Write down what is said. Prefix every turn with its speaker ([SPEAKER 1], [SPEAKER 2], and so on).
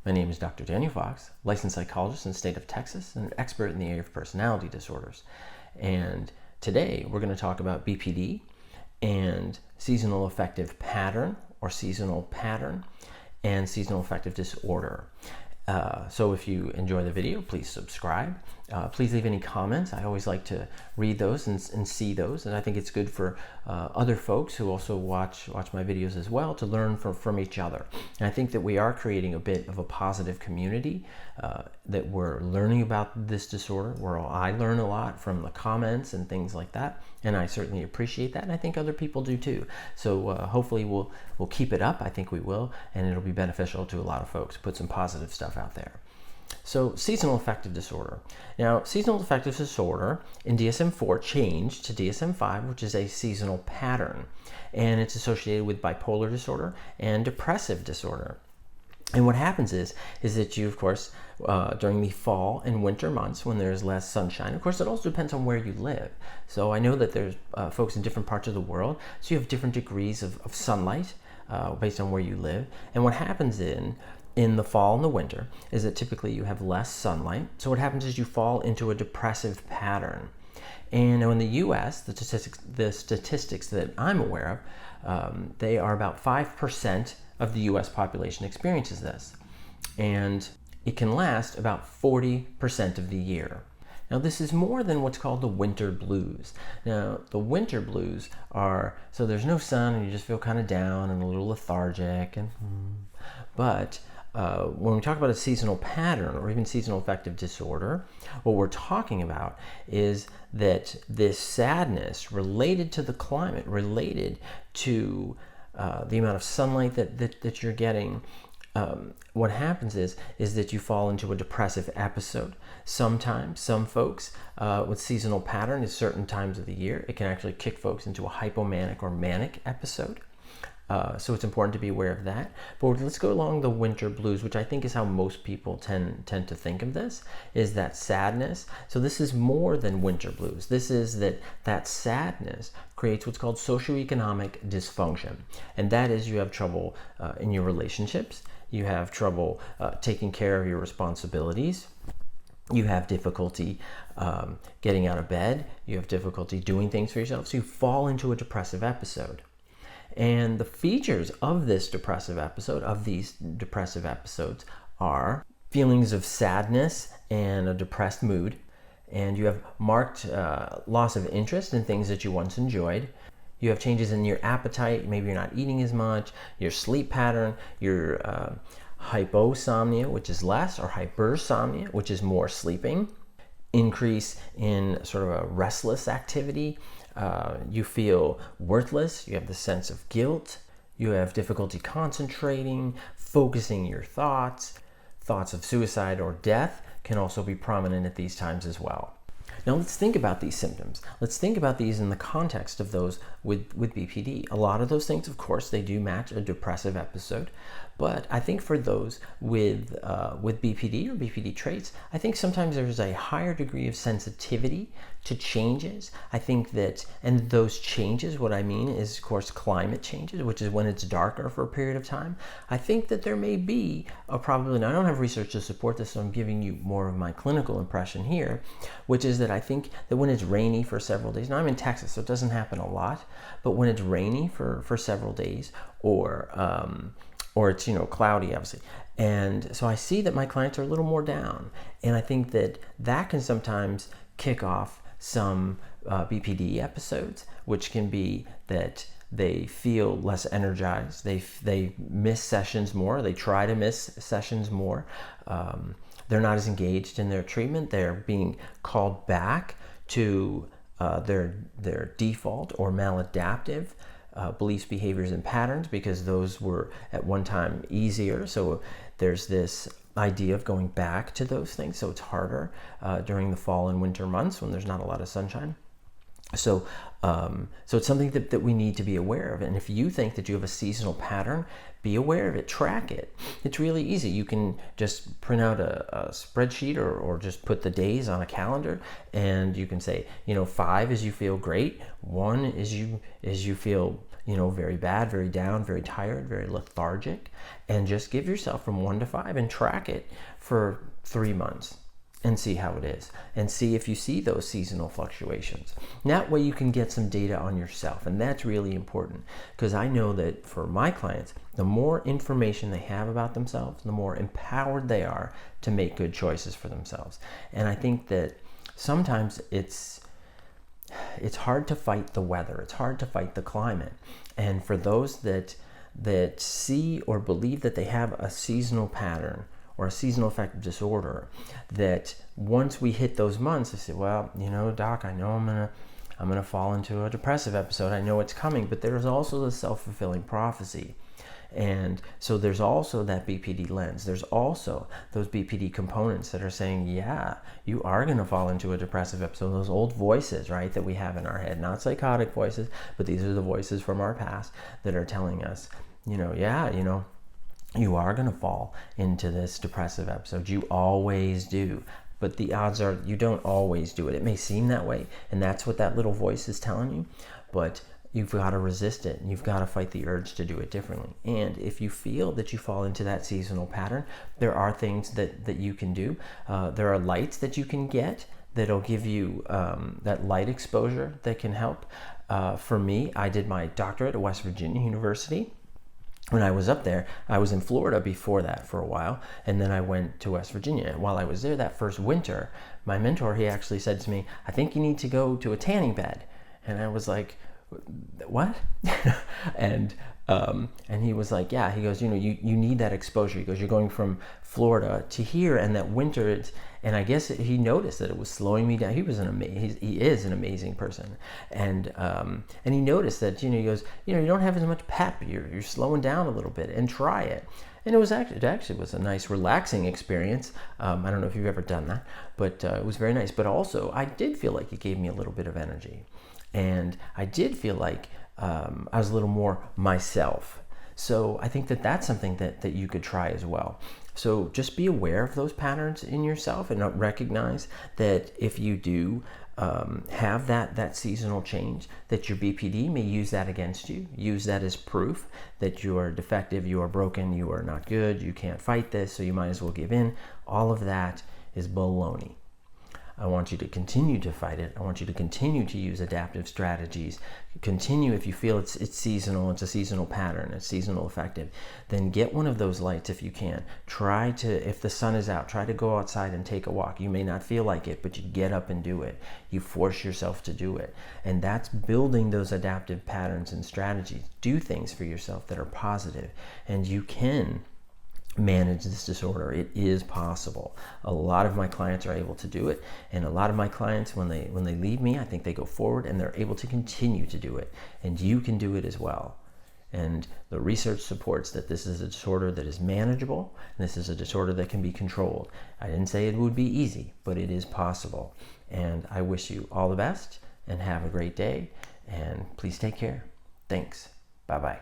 [SPEAKER 1] My name is Dr. Daniel Fox, licensed psychologist in the state of Texas and an expert in the area of personality disorders. And today we're going to talk about BPD and seasonal affective pattern or seasonal pattern and seasonal affective disorder. So if you enjoy the video, please subscribe. Please leave any comments. I always like to read those and see those, and I think it's good for other folks who also watch my videos as well to learn from each other. And I think that we are creating a bit of a positive community, that we're learning about this disorder, where I learn a lot from the comments and things like that, and I certainly appreciate that, and I think other people do too. So hopefully we'll keep it up. I think we will, and it'll be beneficial to a lot of folks, put some positive stuff out there. So seasonal affective disorder. Now, seasonal affective disorder in DSM-4 changed to DSM-5, which is a seasonal pattern, and it's associated with bipolar disorder and depressive disorder. And what happens is that you, of course, during the fall and winter months when there's less sunshine, of course, it also depends on where you live. So I know that there's folks in different parts of the world, so you have different degrees of sunlight based on where you live. And what happens in the fall and the winter is that typically you have less sunlight. So what happens is you fall into a depressive pattern. And now in the US, the statistics that I'm aware of, they are about 5% of the US population experiences this. And it can last about 40% of the year. Now, this is more than what's called the winter blues. Now, the winter blues are, so there's no sun and you just feel kind of down and a little lethargic. But when we talk about a seasonal pattern or even seasonal affective disorder, what we're talking about is that this sadness related to the climate, related to the amount of sunlight that you're getting, what happens is that you fall into a depressive episode. Sometimes, some folks with seasonal pattern at certain times of the year, it can actually kick folks into a hypomanic or manic episode. So it's important to be aware of that. But let's go along the winter blues, which I think is how most people tend to think of this, is that sadness. So this is more than winter blues. This is that sadness creates what's called Socio-Economic Dysfunction. And that is you have trouble in your relationships. You have trouble taking care of your responsibilities. You have difficulty getting out of bed. You have difficulty doing things for yourself. So you fall into a depressive episode. And the features of this depressive episode, of these depressive episodes, are feelings of sadness and a depressed mood. And you have marked loss of interest in things that you once enjoyed. You have changes in your appetite. Maybe you're not eating as much. Your sleep pattern, your hyposomnia, which is less, or hypersomnia, which is more sleeping. Increase in sort of a restless activity. You feel worthless. You have the sense of guilt. You have difficulty concentrating, focusing your thoughts. Thoughts of suicide or death can also be prominent at these times as well. Now let's think about these symptoms. Let's think about these in the context of those with BPD. A lot of those things, of course, they do match a depressive episode. But I think for those with BPD or BPD traits, I think sometimes there's a higher degree of sensitivity to changes. I think that, and those changes, what I mean is, of course, climate changes, which is when it's darker for a period of time. I think that there may be a probability, and I don't have research to support this, so I'm giving you more of my clinical impression here, which is that I think that when it's rainy for several days, now I'm in Texas, so it doesn't happen a lot, but when it's rainy for several days, or it's cloudy, obviously, and so I see that my clients are a little more down, and I think that can sometimes kick off some BPD episodes, which can be that they feel less energized, they miss sessions more, they try to miss sessions more, they're not as engaged in their treatment, they're being called back to their default or maladaptive beliefs, behaviors, and patterns, because those were at one time easier. So there's this idea of going back to those things. So it's harder during the fall and winter months when there's not a lot of sunshine. So it's something that we need to be aware of. And if you think that you have a seasonal pattern, be aware of it, track it. It's really easy. You can just print out a spreadsheet or just put the days on a calendar, and you can say, 5 is you feel great, 1 is you feel very bad, very down, very tired, very lethargic, and just give yourself from 1 to 5 and track it for 3 months and see how it is, and see if you see those seasonal fluctuations. And that way you can get some data on yourself, and that's really important, because I know that for my clients, the more information they have about themselves, the more empowered they are to make good choices for themselves. And I think that sometimes it's hard to fight the weather, it's hard to fight the climate. And for those that see or believe that they have a seasonal pattern or a seasonal affective disorder, that once we hit those months, they say, well, doc, I know I'm gonna fall into a depressive episode. I know it's coming. But there's also the self-fulfilling prophecy. And so there's also that BPD lens. There's also those BPD components that are saying, yeah, you are going to fall into a depressive episode. Those old voices, right, that we have in our head, not psychotic voices, but these are the voices from our past that are telling us, you are going to fall into this depressive episode. You always do. But the odds are you don't always do it. It may seem that way, and that's what that little voice is telling you, but you've got to resist it. You've got to fight the urge to do it differently. And if you feel that you fall into that seasonal pattern, there are things that you can do. There are lights that you can get that'll give you that light exposure that can help. For me, I did my doctorate at West Virginia University. When I was up there, I was in Florida before that for a while, and then I went to West Virginia. And while I was there that first winter, my mentor, he actually said to me, I think you need to go to a tanning bed. And I was like, what? and he was like, yeah. He goes, you need that exposure. He goes, you're going from Florida to here, and that winter, and I guess he noticed that it was slowing me down. He is an amazing person, and he noticed that, he goes, you don't have as much pep. You're slowing down a little bit, and try it. And it actually was a nice, relaxing experience. I don't know if you've ever done that, but it was very nice. But also, I did feel like it gave me a little bit of energy. And I did feel like I was a little more myself. So I think that that's something that you could try as well. So just be aware of those patterns in yourself, and recognize that if you do have that seasonal change, that your BPD may use that against you. Use that as proof that you are defective, you are broken, you are not good, you can't fight this, so you might as well give in. All of that is baloney. I want you to continue to fight it. I want you to continue to use adaptive strategies. Continue, if you feel it's seasonal, it's a seasonal pattern, it's seasonal affective, then get one of those lights if you can. Try to, if the sun is out, try to go outside and take a walk. You may not feel like it, but you get up and do it. You force yourself to do it. And that's building those adaptive patterns and strategies. Do things for yourself that are positive, and you can manage this disorder. It is possible. A lot of my clients are able to do it, and a lot of my clients, when they leave me, I think they go forward and they're able to continue to do it, and you can do it as well. And the research supports that this is a disorder that is manageable, and this is a disorder that can be controlled. I didn't say it would be easy, but it is possible. And I wish you all the best, and have a great day, and please take care. Thanks. Bye-bye.